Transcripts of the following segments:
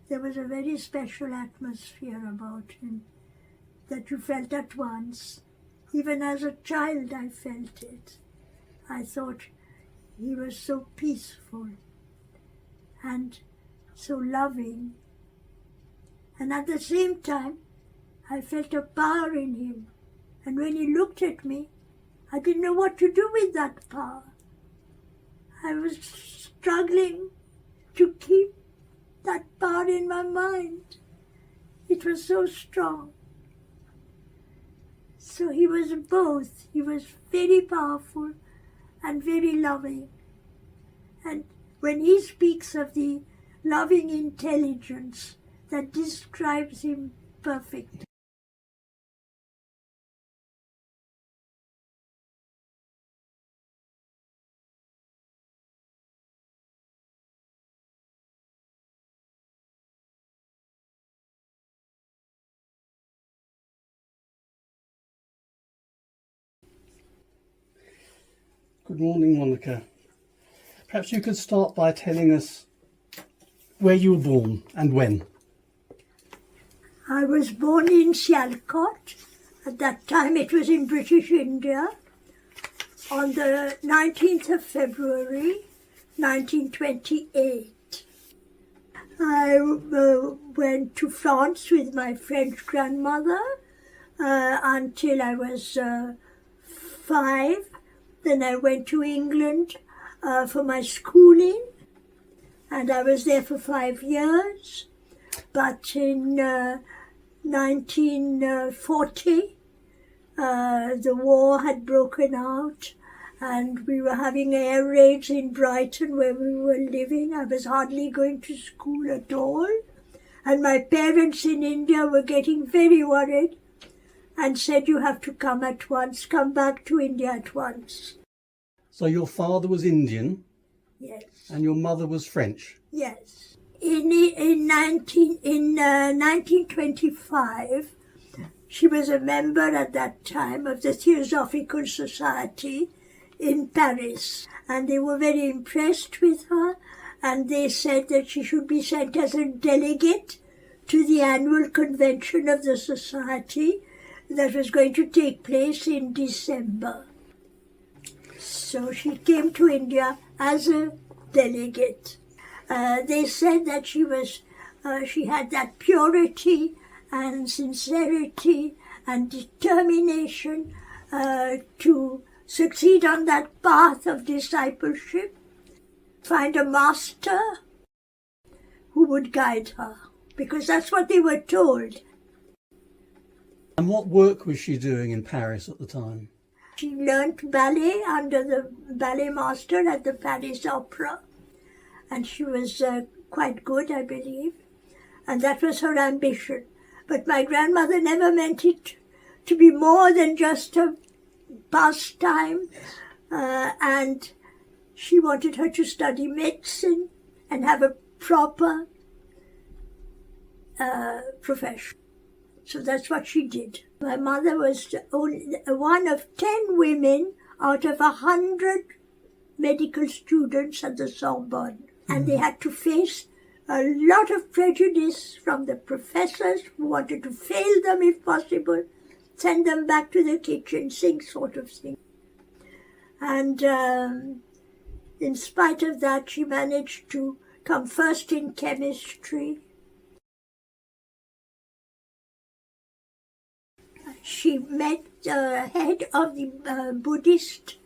There was a very special atmosphere about him that you felt at once. Even as a child I felt it. I thought he was so peaceful and so loving. And at the same time, I felt a power in him. And when he looked at me, I didn't know what to do with that power. I was struggling to keep that power in my mind. It was so strong. So he was both. He was very powerful and very loving. And when he speaks of the loving intelligence, that describes him perfectly. Good morning, Monica. Perhaps you could start by telling us where you were born and when. I was born in Sialkot. At that time it was in British India. On the 19th of February, 1928. I went to France with my French grandmother until I was 5. Then I went to England for my schooling, and I was there for 5 years. But in 1940, the war had broken out, and we were having air raids in Brighton where we were living. I was hardly going to school at all. And my parents in India were getting very worried and said, "You have to come at once, come back to India at once." So your father was Indian? Yes. And your mother was French? Yes. In 1925, she was a member at that time of the Theosophical Society in Paris. And they were very impressed with her, and they said that she should be sent as a delegate to the annual convention of the society that was going to take place in December. So she came to India as a delegate. They said that she had that purity and sincerity and determination to succeed on that path of discipleship, find a master who would guide her, because that's what they were told. And what work was she doing in Paris at the time? She learnt ballet under the ballet master at the Paris Opera, and she was quite good, I believe, and that was her ambition. But my grandmother never meant it to be more than just a pastime, and she wanted her to study medicine and have a proper profession. So that's what she did. My mother was only one of 10 women out of 100 medical students at the Sorbonne. And they had to face a lot of prejudice from the professors who wanted to fail them if possible, send them back to the kitchen sink sort of thing. And in spite of that, she managed to come first in chemistry. She met the head of the Buddhist,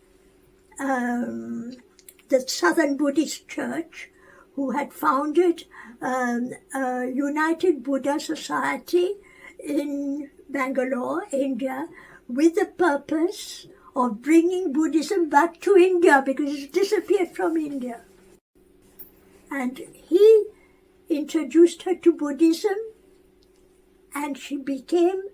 the Southern Buddhist Church, who had founded a United Buddha Society in Bangalore, India, with the purpose of bringing Buddhism back to India because it disappeared from India. And he introduced her to Buddhism, and she became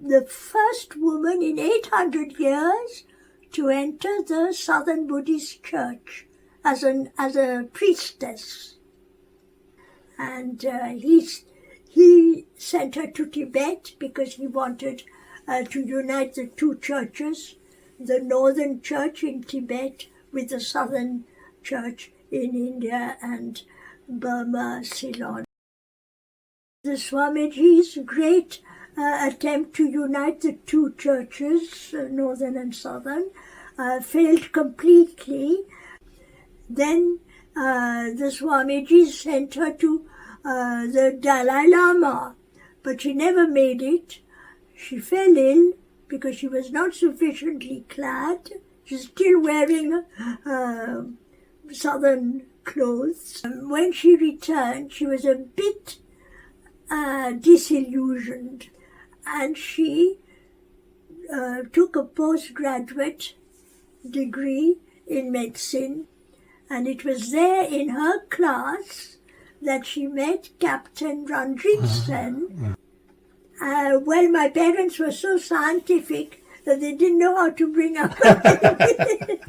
the first woman in 800 years to enter the Southern Buddhist Church as a priestess. And he sent her to Tibet because he wanted to unite the two churches, the Northern Church in Tibet with the Southern Church in India and Burma, Ceylon. The Swamiji's great attempt to unite the two churches, northern and southern, failed completely. Then the Swamiji sent her to the Dalai Lama, but she never made it. She fell ill because she was not sufficiently clad. She's still wearing southern clothes. When she returned, she was a bit disillusioned, and she took a postgraduate degree in medicine, and it was there in her class that she met Captain Ranjit Sen. Well, my parents were so scientific that they didn't know how to bring up a baby.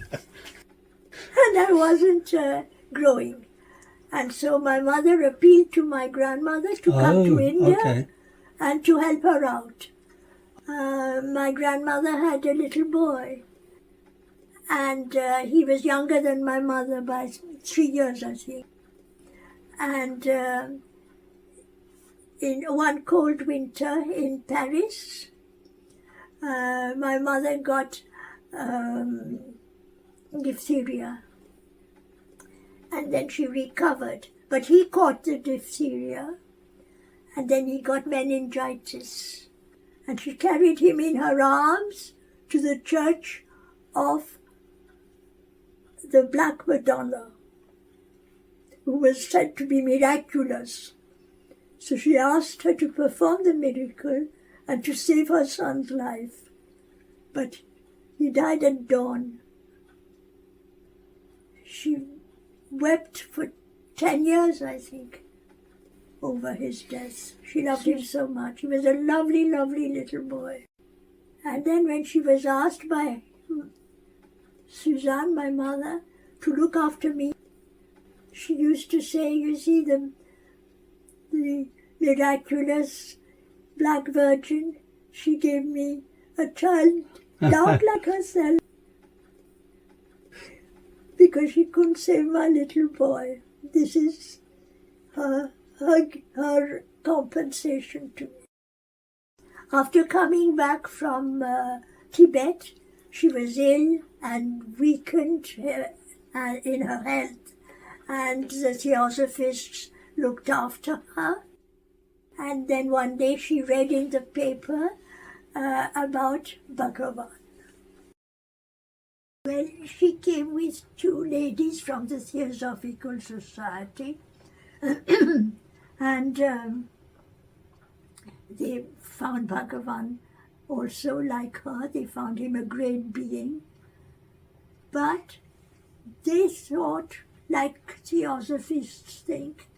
And I wasn't growing. And so my mother appealed to my grandmother to come to India and to help her out. My grandmother had a little boy, and he was younger than my mother by 3 years, I think. And in one cold winter in Paris, my mother got diphtheria, and then she recovered. But he caught the diphtheria, and then he got meningitis. And she carried him in her arms to the church of the Black Madonna, who was said to be miraculous. So she asked her to perform the miracle and to save her son's life. But he died at dawn. She wept for 10 years, I think, over his death. She loved him so much. He was a lovely, lovely little boy. And then when she was asked by Suzanne, my mother, to look after me, she used to say, you see, the miraculous Black Virgin, she gave me a child dark like herself, because she couldn't save my little boy. This is her compensation to me. After coming back from Tibet, she was ill and weakened in her health, and the theosophists looked after her. And then one day she read in the paper about Bhagavan. Well, she came with 2 ladies from the Theosophical Society, and they found Bhagavan also like her. They found him a great being. But they thought, like Theosophists think,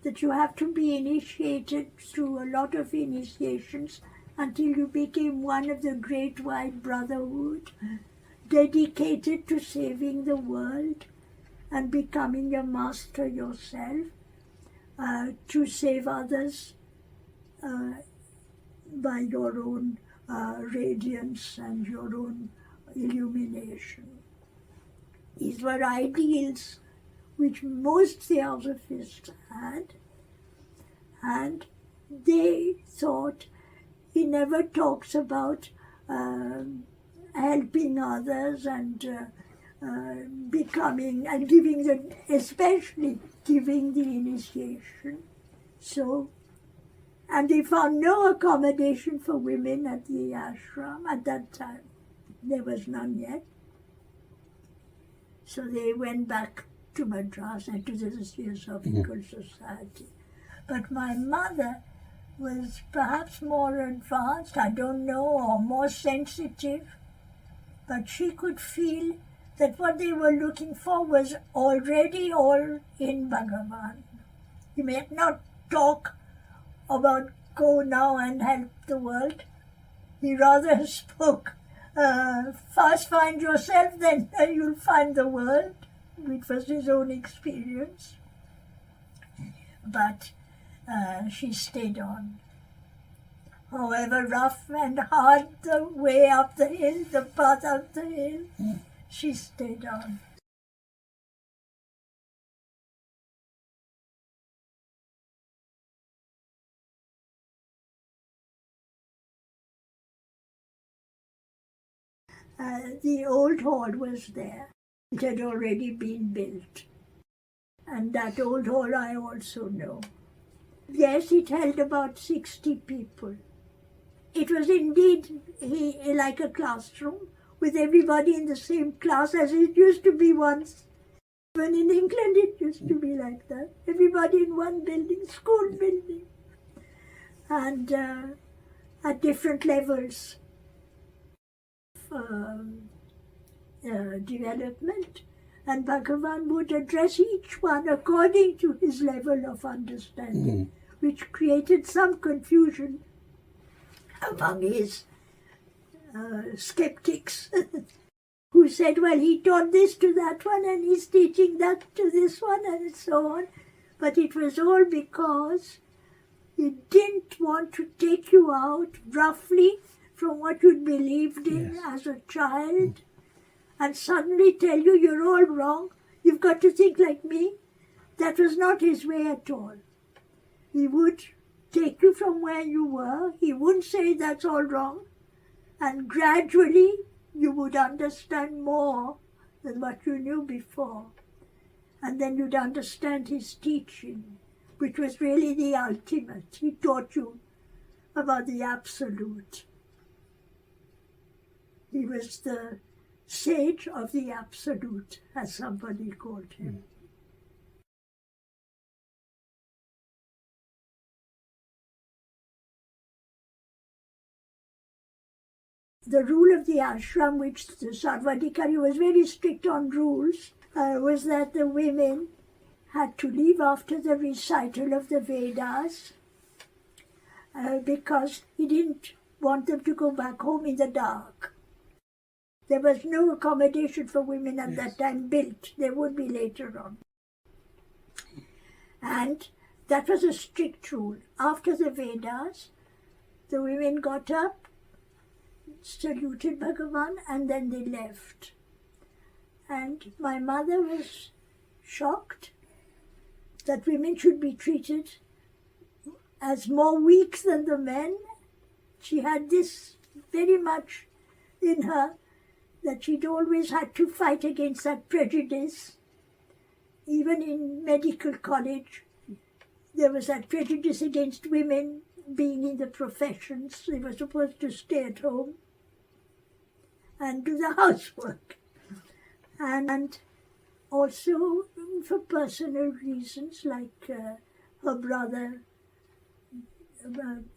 that you have to be initiated through a lot of initiations until you became one of the Great White Brotherhood, dedicated to saving the world and becoming a master yourself, to save others by your own radiance and your own illumination. These were ideals which most theosophists had, and they thought he never talks about helping others and becoming and giving especially giving the initiation. So, and they found no accommodation for women at the ashram at that time. There was none yet. So they went back to Madras and to the Theosophical Society. But my mother was perhaps more advanced, I don't know, or more sensitive, but she could feel that what they were looking for was already all in Bhagavan. He may not talk about go now and help the world. He rather spoke, first find yourself, then you'll find the world, which was his own experience. But she stayed on. However rough and hard the way up the hill, the path up the hill, she stayed on. The old hall was there. It had already been built. And that old hall I also know. Yes, it held about 60 people. It was indeed like a classroom with everybody in the same class as it used to be once. When in England it used to be like that. Everybody in one building, school building. And at different levels of development. And Bhagavan would address each one according to his level of understanding, which created some confusion among his skeptics who said, well, he taught this to that one and he's teaching that to this one and so on. But it was all because he didn't want to take you out roughly from what you'd believed in as a child and suddenly tell you you're all wrong, you've got to think like me. That was not his way at all. He would take you from where you were, he wouldn't say that's all wrong, and gradually you would understand more than what you knew before. And then you'd understand his teaching, which was really the ultimate. He taught you about the absolute. He was the sage of the absolute, as somebody called him. The rule of the ashram, which the Sarvadhikari was very strict on rules, was that the women had to leave after the recital of the Vedas because he didn't want them to go back home in the dark. There was no accommodation for women at that time built. There would be later on. And that was a strict rule. After the Vedas, the women got up, saluted Bhagavan, and then they left. And my mother was shocked that women should be treated as more weak than the men. She had this very much in her, that she'd always had to fight against that prejudice. Even in medical college, there was that prejudice against women being in the professions. They were supposed to stay at home and do the housework. And also for personal reasons, like her brother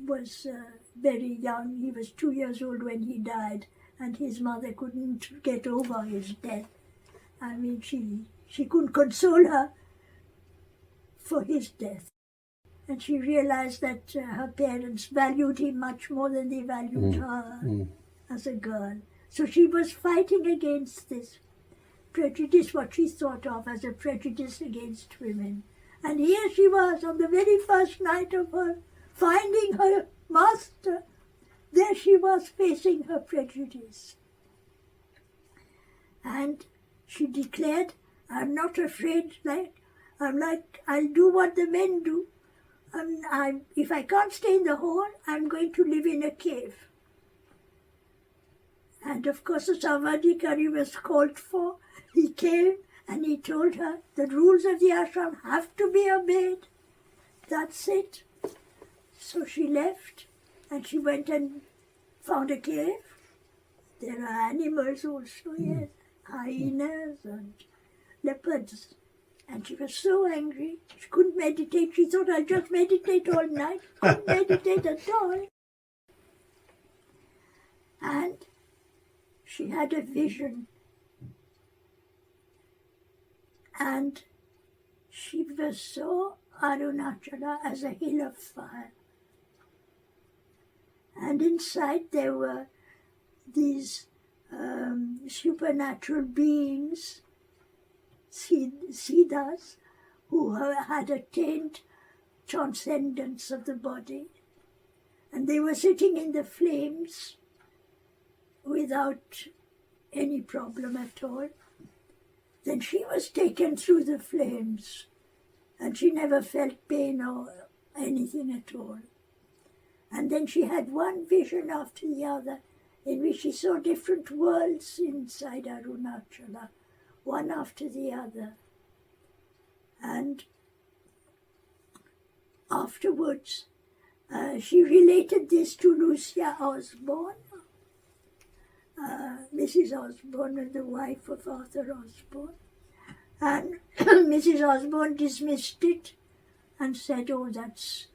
was very young. He was 2 years old when he died, and his mother couldn't get over his death. I mean, she couldn't console her for his death. And she realized that her parents valued him much more than they valued her as a girl. So she was fighting against this prejudice, what she thought of as a prejudice against women. And here she was on the very first night of her finding her master. There she was facing her prejudice. And she declared, I'm not afraid, I'll do what the men do. If I can't stay in the hall, I'm going to live in a cave. And of course the Sarvadhikari was called for. He came and he told her, the rules of the ashram have to be obeyed. That's it. So she left and she went and found a cave. There are animals also, yes, hyenas and leopards. And she was so angry, she couldn't meditate. She thought, I'll just meditate all night. Couldn't meditate at all. And she had a vision. And she saw Arunachala as a hill of fire. And inside there were these supernatural beings, Siddhas, who had attained transcendence of the body. And they were sitting in the flames without any problem at all. Then she was taken through the flames, and she never felt pain or anything at all. And then she had one vision after the other. in which he saw different worlds inside Arunachala, one after the other. And afterwards, she related this to Lucia Osborne, Mrs. Osborne and the wife of Arthur Osborne. And Mrs. Osborne dismissed it and said, oh, that's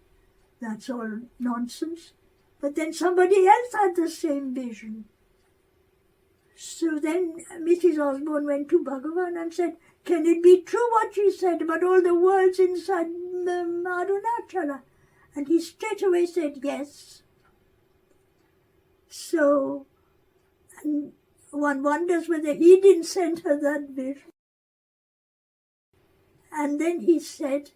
all nonsense. But then somebody else had the same vision. So then Mrs. Osborne went to Bhagavan and said, can it be true what she said about all the worlds inside Arunachala? And he straight away said yes. So and one wonders whether he didn't send her that vision. And then he said,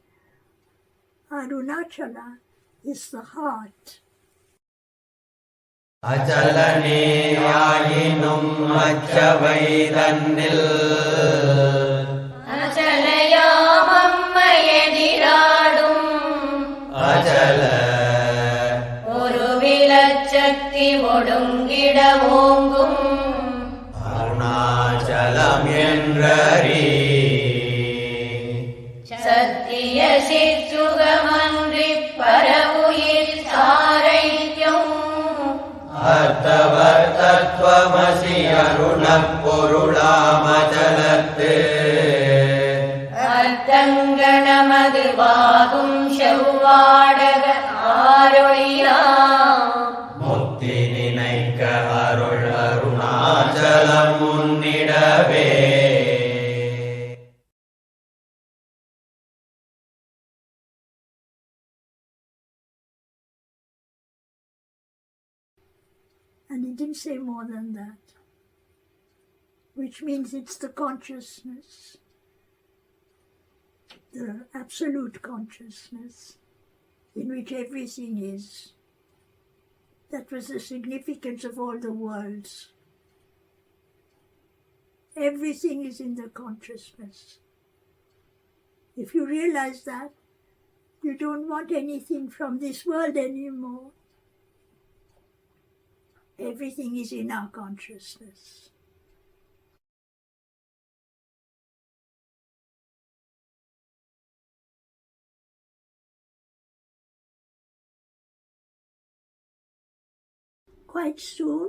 Arunachala is the heart. அச்சலனேயாயினும் அச்சவைதன்னில் அச்சலயாமம்மையெதிராடும் Achala ஒரு விலச்சக்தி ஒடுங்கிட ஓங்கும் அருணாச்சலம் என்றறி சத்திய சிற்சுகமன்றி பரவுயிர் சாரைக்கும் அர்த்தவர் தத்துவமசி அருணப் பொருளாமச்சலத்து அர்த்தங்கணமது வாகும் செவ்வாடக ஆரொழியாம் முக்தி நினைக்க அருள் Arunachalam முன்னிடவே And he didn't say more than that, which means it's the consciousness, the absolute consciousness in which everything is. That was the significance of all the worlds. Everything is in the consciousness. If you realize that, you don't want anything from this world anymore. Everything is in our consciousness. Quite soon,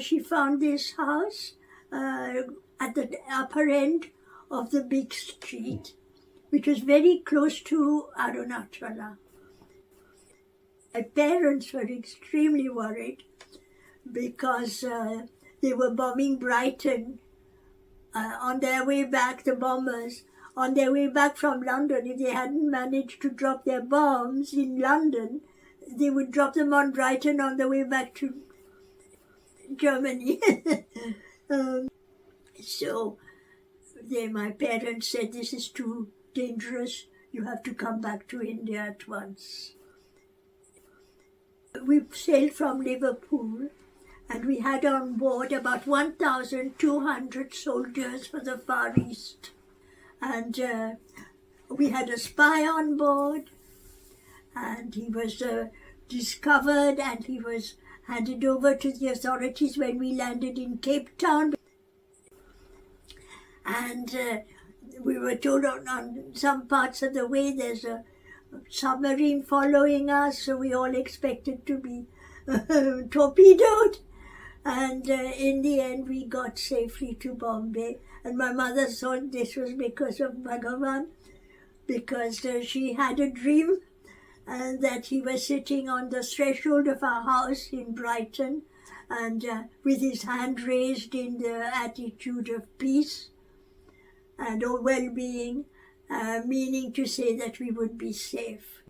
she found this house at the upper end of the big street, which was very close to Arunachala. My parents were extremely worried because they were bombing Brighton. On their way back, the bombers, on their way back from London, if they hadn't managed to drop their bombs in London, they would drop them on Brighton on the way back to Germany. So my parents said, this is too dangerous, you have to come back to India at once. We sailed from Liverpool and we had on board about 1,200 soldiers for the Far East. And we had a spy on board, and he was discovered and he was handed over to the authorities when we landed in Cape Town. And we were told on some parts of the way there's a submarine following us, so we all expected to be torpedoed. And in the end, we got safely to Bombay. And my mother thought this was because of Bhagavan, because she had a dream that he was sitting on the threshold of our house in Brighton and with his hand raised in the attitude of peace and well-being, meaning to say that we would be safe.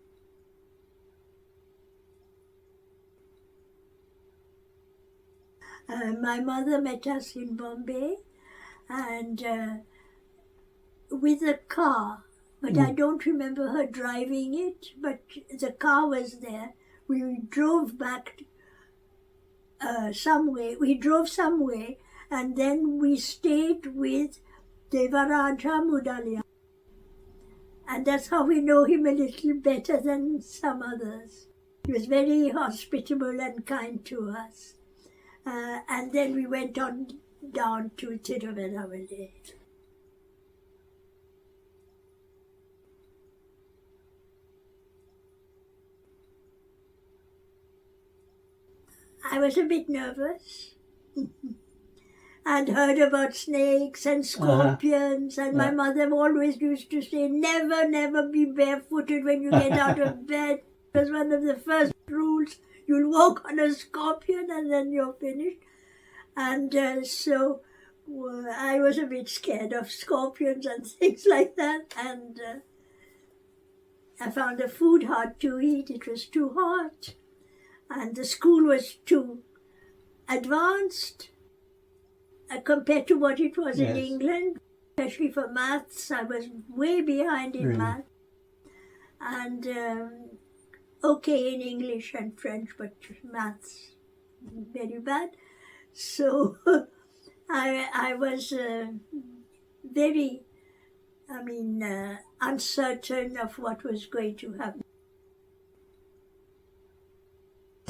My mother met us in Bombay and with a car, but I don't remember her driving it, but the car was there. We drove back some way. We drove some way and then we stayed with Devaraja Mudalia. And that's how we know him a little better than some others. He was very hospitable and kind to us. And then we went on down to Tiruvannamalai. I was a bit nervous. I'd heard about snakes and scorpions, and my mother always used to say, never, never be barefooted when you get out of bed. It was one of the first rules. You'll walk on a scorpion and then you're finished. And so I was a bit scared of scorpions and things like that. And I found the food hard to eat. It was too hot. And the school was too advanced compared to what it was in England. Especially for maths, I was way behind in math. And okay in English and French, but maths very bad. So I was very, uncertain of what was going to happen.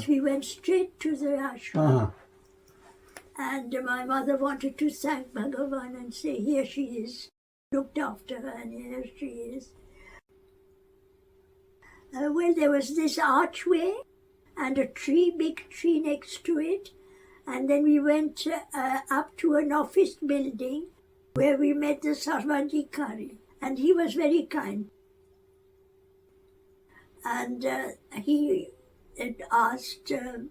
We went straight to the ashram. And my mother wanted to thank Bhagavan and say, here she is, looked after her, and here she is. Well, there was this archway and a tree, big tree next to it. And then we went up to an office building where we met the Sarvadhikari. And he was very kind. And he had asked the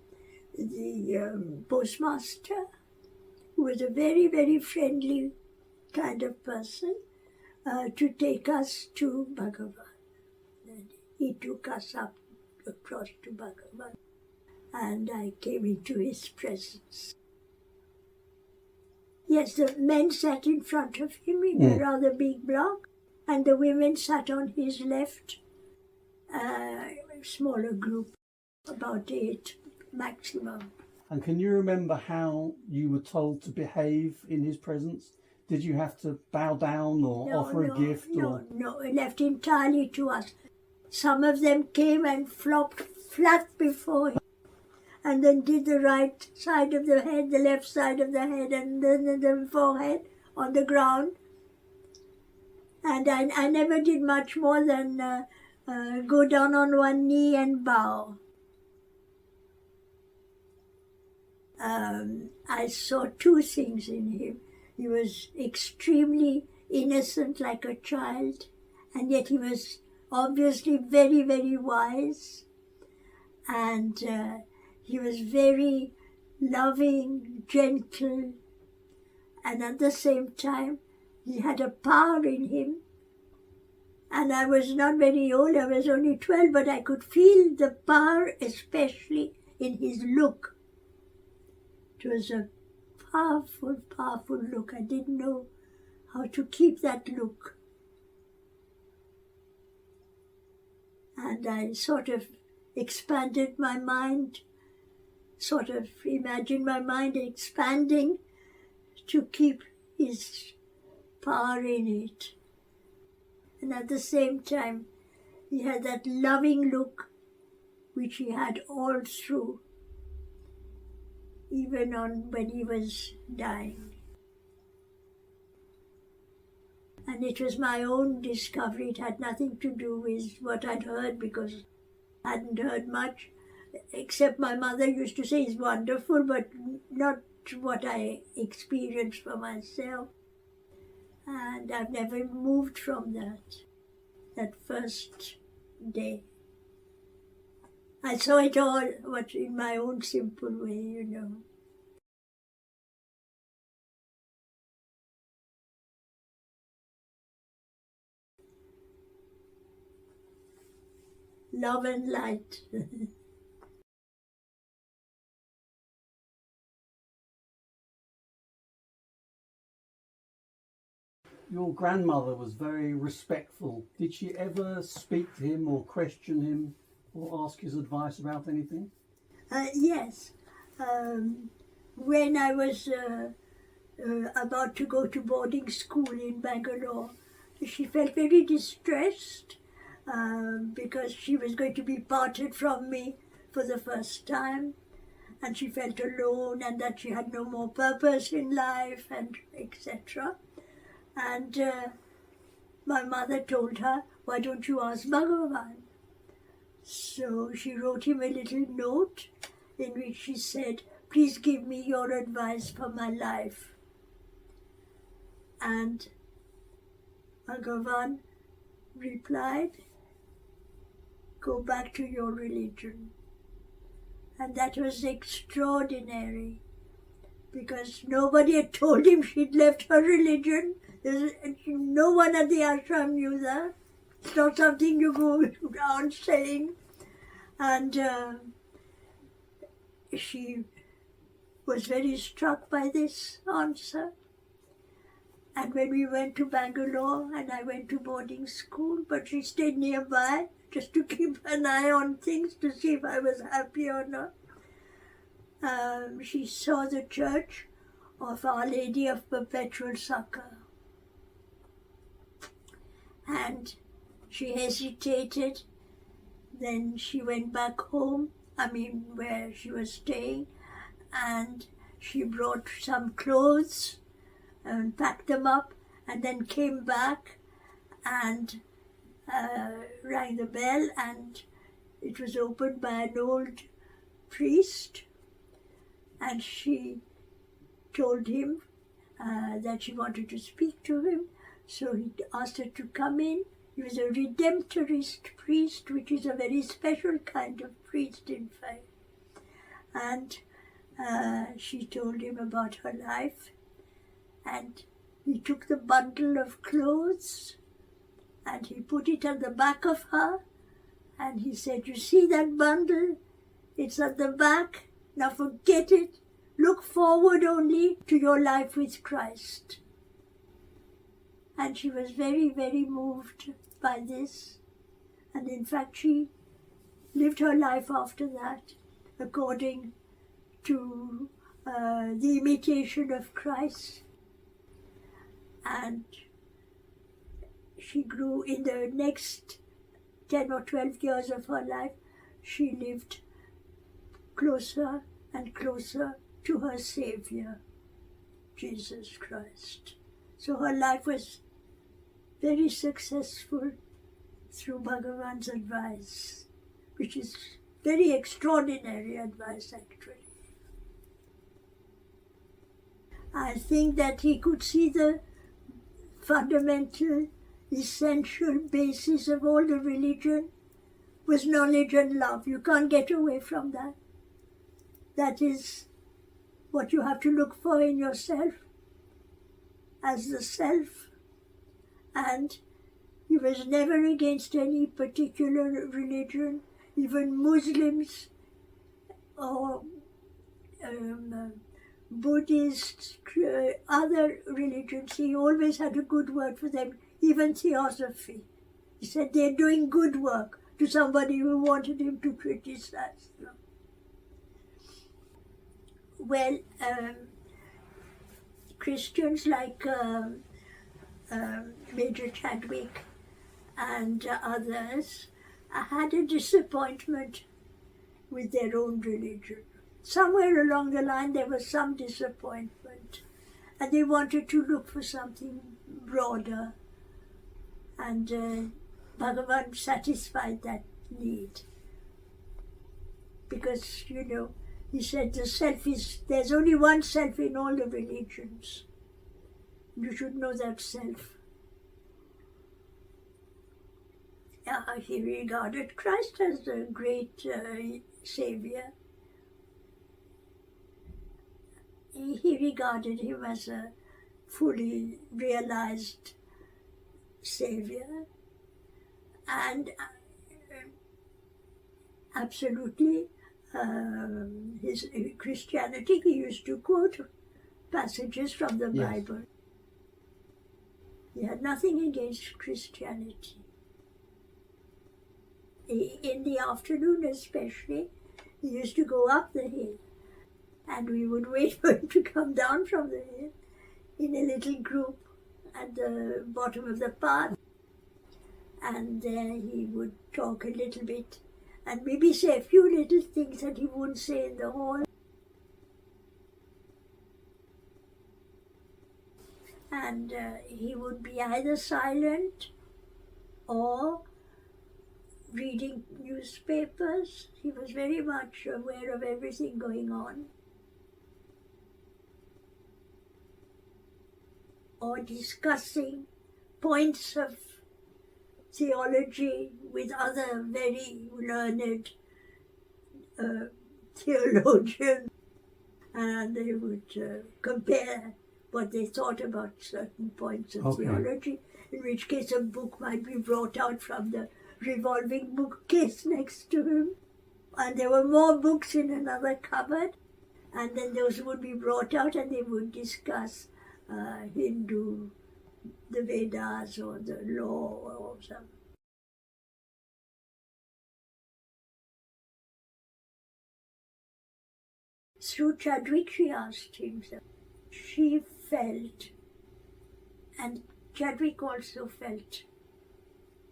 postmaster, who was a very, very friendly kind of person, to take us to Bhagavan. And he took us up across to Bhagavan, and I came into his presence. Yes, the men sat in front of him in a rather big block, and the women sat on his left, a smaller group, about 8 maximum. And can you remember how you were told to behave in his presence? Did you have to bow down or offer a gift? No, left entirely to us. Some of them came and flopped flat before him, and then did the right side of the head, the left side of the head, and then the forehead on the ground. And I never did much more than go down on one knee and bow. I saw 2 things in him. He was extremely innocent, like a child, and yet he was obviously very, very wise. And he was very loving, gentle, and at the same time, he had a power in him. And I was not very old, I was only 12, but I could feel the power, especially in his look. It was a powerful, powerful look. I didn't know how to keep that look. And I sort of expanded my mind, sort of imagined my mind expanding to keep his power in it. And at the same time, he had that loving look which he had all through, even on when he was dying. And it was my own discovery. It had nothing to do with what I'd heard, because I hadn't heard much, except my mother used to say he's wonderful, but not what I experienced for myself. And I've never moved from that first day. I saw it all in my own simple way, Love and light. Your grandmother was very respectful. Did she ever speak to him or question him or ask his advice about anything? Yes. When I was about to go to boarding school in Bangalore, she felt very distressed because she was going to be parted from me for the first time. and she felt alone and that she had no more purpose in life, and etc. And my mother told her, why don't you ask Bhagavan? So she wrote him a little note in which she said, please give me your advice for my life. And Bhagavan replied, go back to your religion. And that was extraordinary, because nobody had told him she'd left her religion. No one at the ashram knew that. It's not something you go around saying. And she was very struck by this answer. And when we went to Bangalore, and I went to boarding school, but she stayed nearby just to keep an eye on things to see if I was happy or not. She saw the church of Our Lady of Perpetual Succor. And she hesitated. Then she went back home, where she was staying, and she brought some clothes and packed them up, and then came back and rang the bell, and it was opened by an old priest, and she told him that she wanted to speak to him, so he asked her to come in. He was a Redemptorist priest, which is a very special kind of priest, in fact. And she told him about her life, and he took the bundle of clothes and he put it at the back of her, and he said, you see that bundle? It's at the back. Now forget it. Look forward only to your life with Christ. And she was very, very moved by this. And in fact, she lived her life after that according to the imitation of Christ. And she grew in the next 10 or 12 years of her life. She lived closer and closer to her Savior, Jesus Christ. So her life was very successful through Bhagavan's advice, which is very extraordinary advice, actually. I think that he could see the fundamental, essential basis of all the religion was knowledge and love. You can't get away from that. That is what you have to look for in yourself as the self. And he was never against any particular religion, even Muslims or Buddhists, other religions. He always had a good word for them, even theosophy. He said they're doing good work to somebody who wanted him to criticize them. Well, Christians like Major Chadwick and others had a disappointment with their own religion. Somewhere along the line there was some disappointment, and they wanted to look for something broader, and Bhagavan satisfied that need. Because, he said there's only one self in all the religions. You should know that self. He regarded Christ as a great savior. He regarded him as a fully realized savior. And absolutely, his Christianity, he used to quote passages from the Bible. He had nothing against Christianity. In the afternoon especially, he used to go up the hill, and we would wait for him to come down from the hill in a little group at the bottom of the path. And there he would talk a little bit and maybe say a few little things that he wouldn't say in the hall. and he would be either silent or reading newspapers. He was very much aware of everything going on. Or discussing points of theology with other very learned theologians, and they would compare what they thought about certain points of theology, in which case a book might be brought out from the revolving bookcase next to him. And there were more books in another cupboard, and then those would be brought out and they would discuss Hindu, the Vedas or the law or something. Through Chadwick, she asked him. She felt, and Chadwick also felt,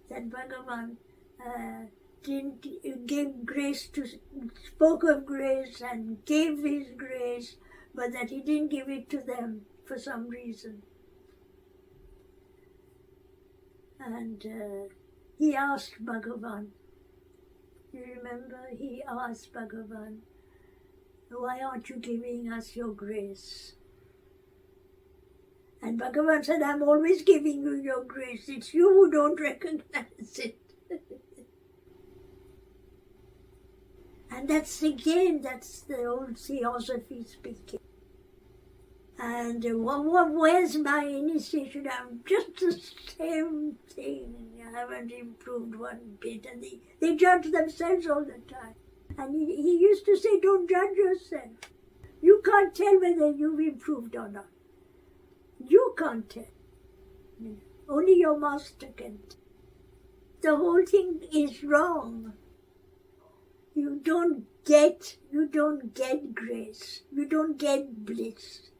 that Bhagavan didn't give grace to, spoke of grace and gave his grace, but that he didn't give it to them for some reason. And he asked Bhagavan, you remember, he asked Bhagavan, why aren't you giving us your grace? And Bhagavan said, I'm always giving you your grace. It's you who don't recognize it. And that's the old theosophy speaking. And where's my initiation? I'm just the same thing. I haven't improved one bit. And they judge themselves all the time. And he used to say, don't judge yourself. You can't tell whether you've improved or not. You can't tell. Only your master can tell. The whole thing is wrong. You don't get grace. You don't get bliss.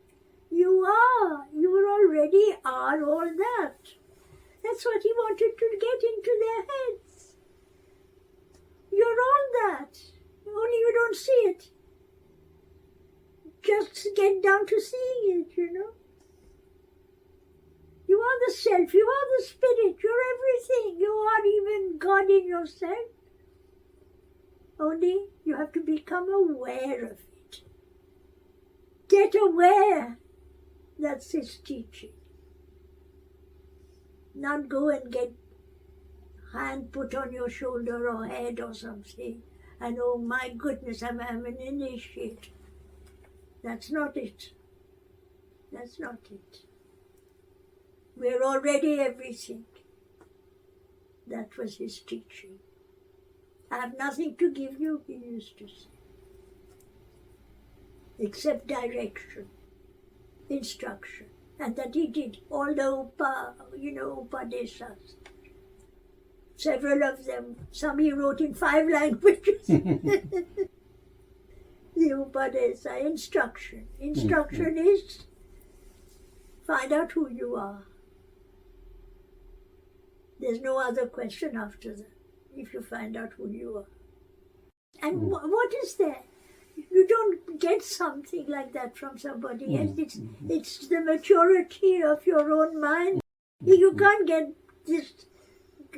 You already are all that. That's what he wanted to get into their heads. You're all that. Only you don't see it. Just get down to seeing it, You are the self, you are the spirit, you're everything. You are even God in yourself. Only you have to become aware of it. Get aware. That's his teaching. Not go and get hand put on your shoulder or head or something. And oh my goodness, I'm an initiate. That's not it. That's not it. We're already everything. That was his teaching. I have nothing to give you, he used to say, except direction, instruction. And that he did. All the Upanishads. Several of them, some he wrote in 5 languages. The Upanishad, instruction. Instruction is find out who you are. There's no other question after that, if you find out who you are. And what is there? You don't get something like that from somebody else. It's the maturity of your own mind. You can't get this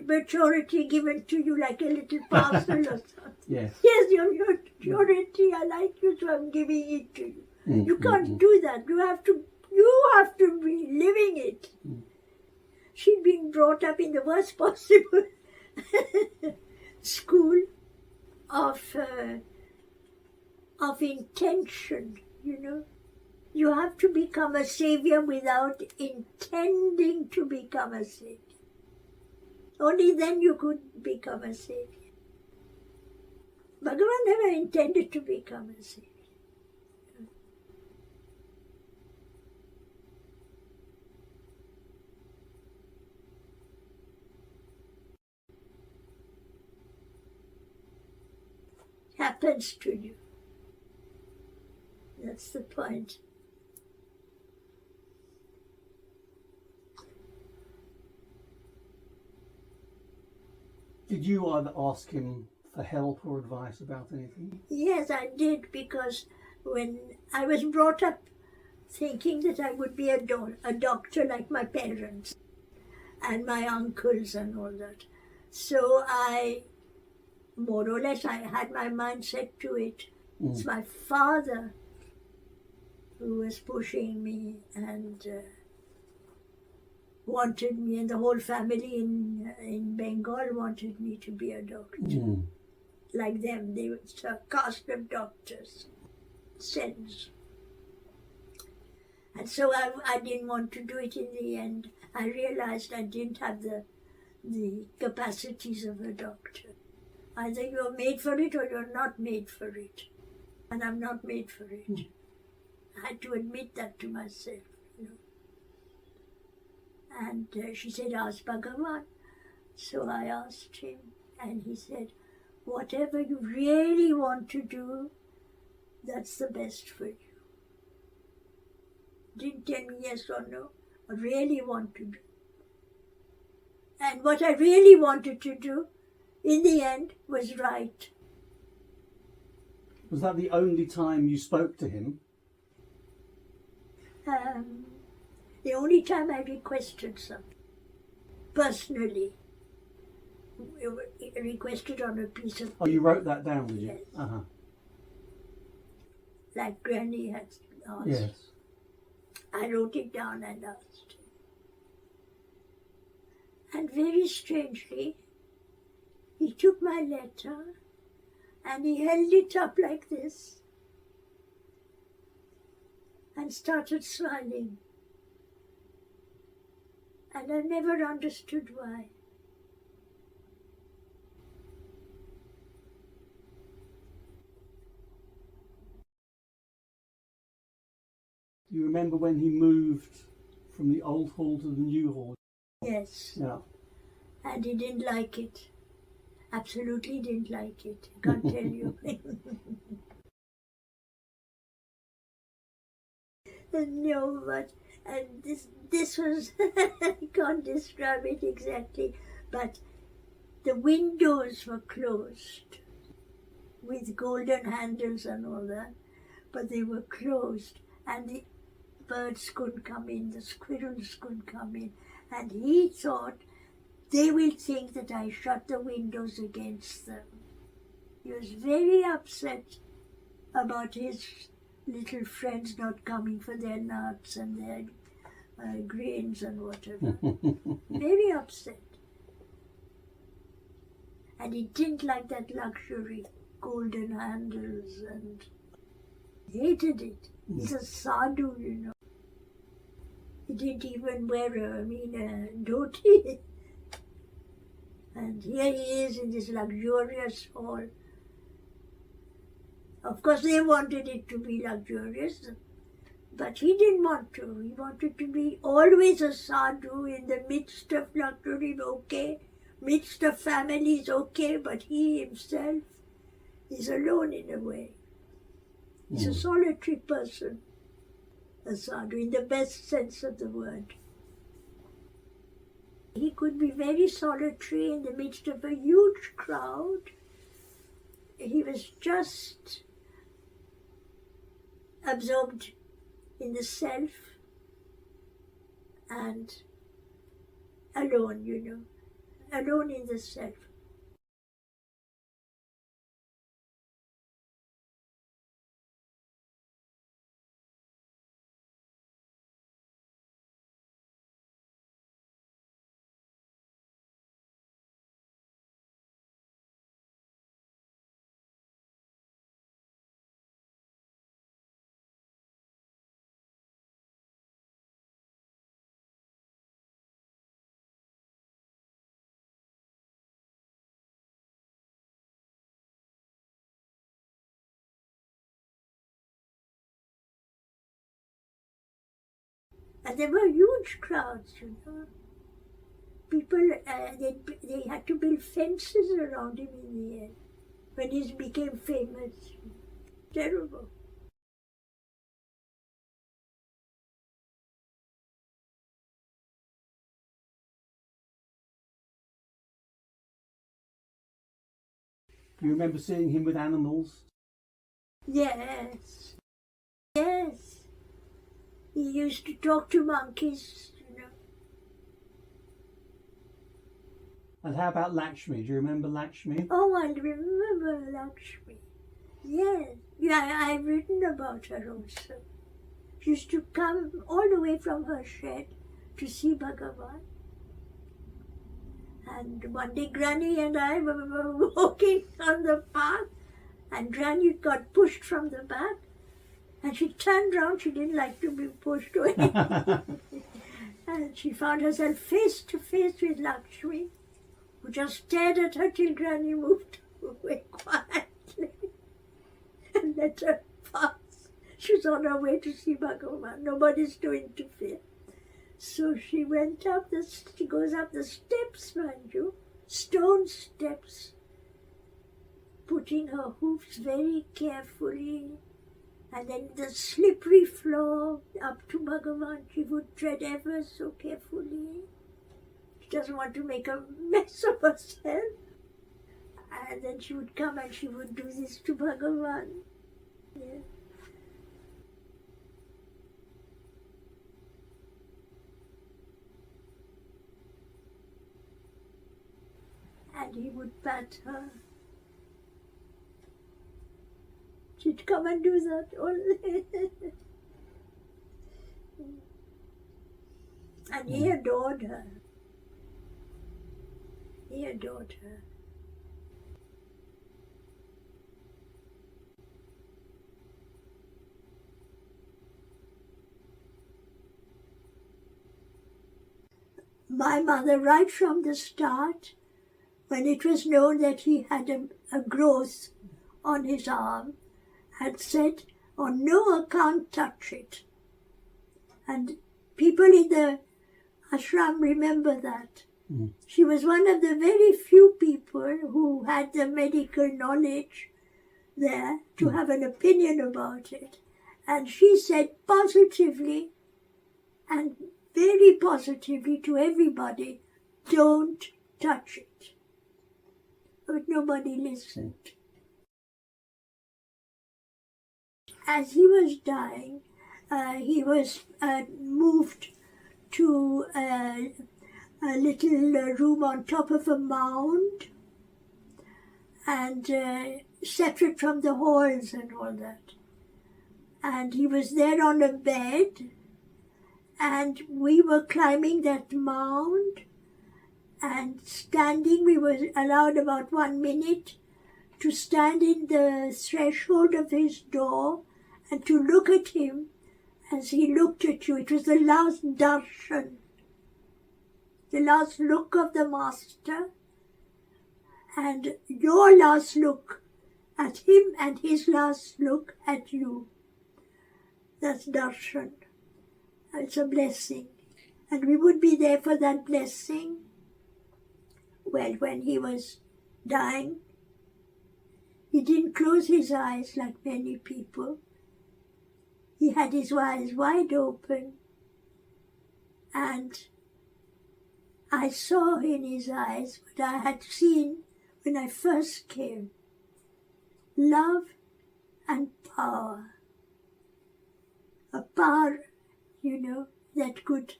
maturity given to you like a little parcel or something. Yes, your maturity, I like you, so I'm giving it to you. You can't do that. You have to be living it. She'd been brought up in the worst possible school of intention, You have to become a savior without intending to become a savior. Only then you could become a savior. Bhagavan never intended to become a savior. Happens to you. That's the point. Did you either ask him for help or advice about anything? Yes, I did, because when I was brought up thinking that I would be a doctor like my parents and my uncles and all that. So I, more or less, I had my mind set to it. It's my father who was pushing me and wanted me, and the whole family in Bengal wanted me to be a doctor. Like them, they were a caste of doctors, sons. And so I didn't want to do it in the end. I realized I didn't have the capacities of a doctor. Either you're made for it or you're not made for it. And I'm not made for it. I had to admit that to myself, you know. And she said, ask Bhagavan. So I asked him, and he said, whatever you really want to do, that's the best for you. Didn't tell me yes or no, I really want to do. And what I really wanted to do, in the end, was right. Was that the only time you spoke to him? The only time I requested something, personally, requested on a piece of paper. Oh, you wrote that down, did you? Yes. Uh-huh. Like Granny had asked. Yes. I wrote it down and asked him. And very strangely, he took my letter and he held it up like this and started smiling. And I never understood why. Do you remember when he moved from the old hall to the new hall? Yes. Yeah. And he didn't like it. Absolutely didn't like it. I can't tell you. No, but and this was, I can't describe it exactly, but the windows were closed with golden handles and all that, but they were closed and the birds couldn't come in, the squirrels couldn't come in, and he thought they will think that I shut the windows against them. He was very upset about his little friends not coming for their nuts and their grains and whatever. Very upset. And he didn't like that luxury, golden handles, and hated it. He's a sadhu, you know. He didn't even wear a dhoti. And here he is in this luxurious hall. Of course, they wanted it to be luxurious, but he didn't want to. He wanted to be always a sadhu in the midst of luxury, okay, midst of families, okay, but he himself is alone in a way. He's a solitary person, a sadhu, in the best sense of the word. He could be very solitary in the midst of a huge crowd. He was just absorbed in the self and alone, you know, alone in the self. And there were huge crowds, you know. People, they had to build fences around him in the end when he became famous. Terrible. Do you remember seeing him with animals? Yes. Yes. He used to talk to monkeys, you know. And how about Lakshmi? Do you remember Lakshmi? Oh, I remember Lakshmi. Yes, yeah, I've written about her also. She used to come all the way from her shed to see Bhagavan. And one day Granny and I were walking on the path, and Granny got pushed from the back, and she turned round. She didn't like to be pushed away. And she found herself face to face with Lakshmi, who just stared at her till Granny moved away quietly and let her pass. She was on her way to see Bhagavan. Nobody's to interfere. So she went up she goes up the steps, mind you, stone steps, putting her hoofs very carefully, and then the slippery floor up to Bhagavan, she would tread ever so carefully. She doesn't want to make a mess of herself. And then she would come and she would do this to Bhagavan. Yeah. And he would pat her. She'd come and do that only. And he adored her. He adored her. My mother, right from the start, when it was known that he had a growth on his arm, had said, on no account touch it. And people in the ashram remember that. Mm. She was one of the very few people who had the medical knowledge there to have an opinion about it. And she said positively and very positively to everybody, don't touch it. But nobody listened. As he was dying, he was moved to a little room on top of a mound, and separate from the halls and all that. And he was there on a bed, and we were climbing that mound, and standing, we were allowed about 1 minute to stand in the threshold of his door and to look at him as he looked at you. It was the last darshan, the last look of the master, and your last look at him and his last look at you. That's darshan. It's a blessing. And we would be there for that blessing. Well, when he was dying, he didn't close his eyes like many people. He had his eyes wide open, and I saw in his eyes what I had seen when I first came. Love and power. A power, you know, that could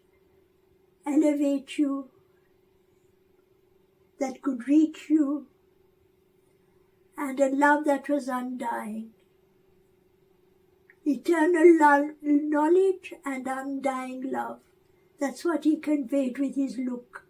elevate you, that could reach you, and a love that was undying. Eternal knowledge and undying love. That's what he conveyed with his look.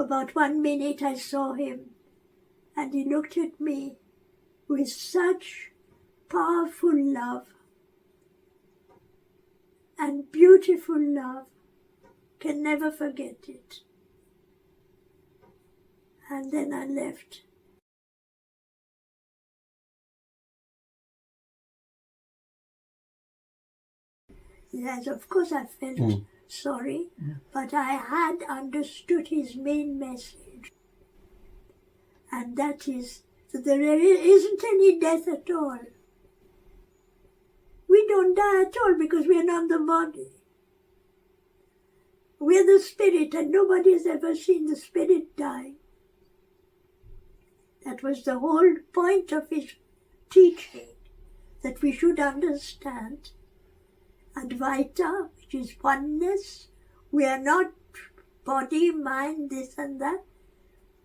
about 1 minute I saw him, and he looked at me with such powerful love and beautiful love. Can never forget it. And then I left. Yes, of course I felt sorry, but I had understood his main message. And that is that there isn't any death at all. We don't die at all because we are not the body. We're the spirit, and nobody has ever seen the spirit die. That was the whole point of his teaching, that we should understand Advaita, which is oneness. We are not body, mind, this and that.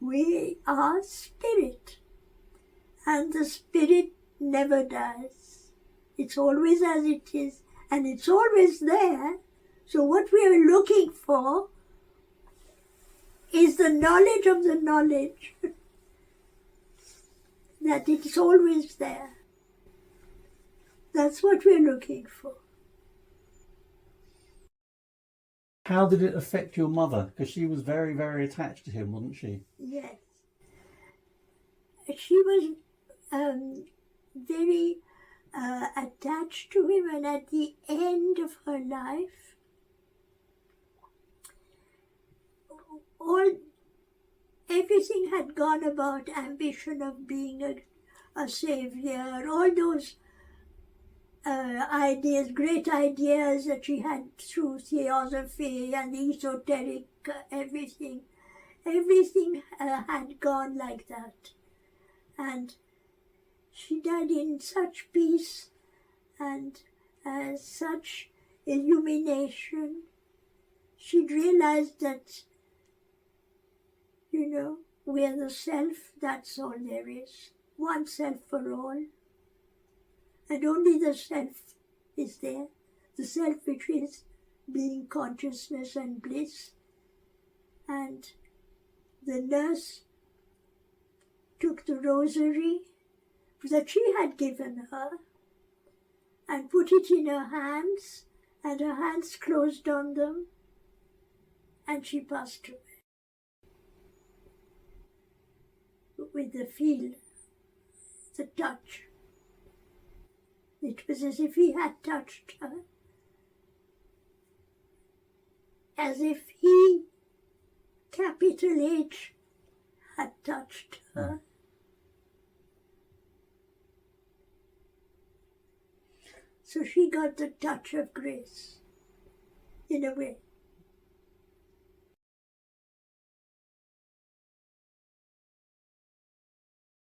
We are spirit. And the spirit never dies. It's always as it is, and it's always there. So what we are looking for is the knowledge of the knowledge that it's always there. That's what we're looking for. How did it affect your mother? Because she was very, very attached to him, wasn't she? Yes. She was very attached to him, and at the end of her life, everything had gone about ambition of being a savior, all those ideas, great ideas that she had through theosophy and esoteric everything had gone like that. And she died in such peace and such illumination. She'd realized that, we are the self, that's all there is. One self for all. And only the self is there. The self which is being consciousness and bliss. And the nurse took the rosary that she had given her and put it in her hands, and her hands closed on them, and she passed away. With the feel, the touch. It was as if he had touched her, as if he, capital H, had touched her. So she got the touch of grace, in a way.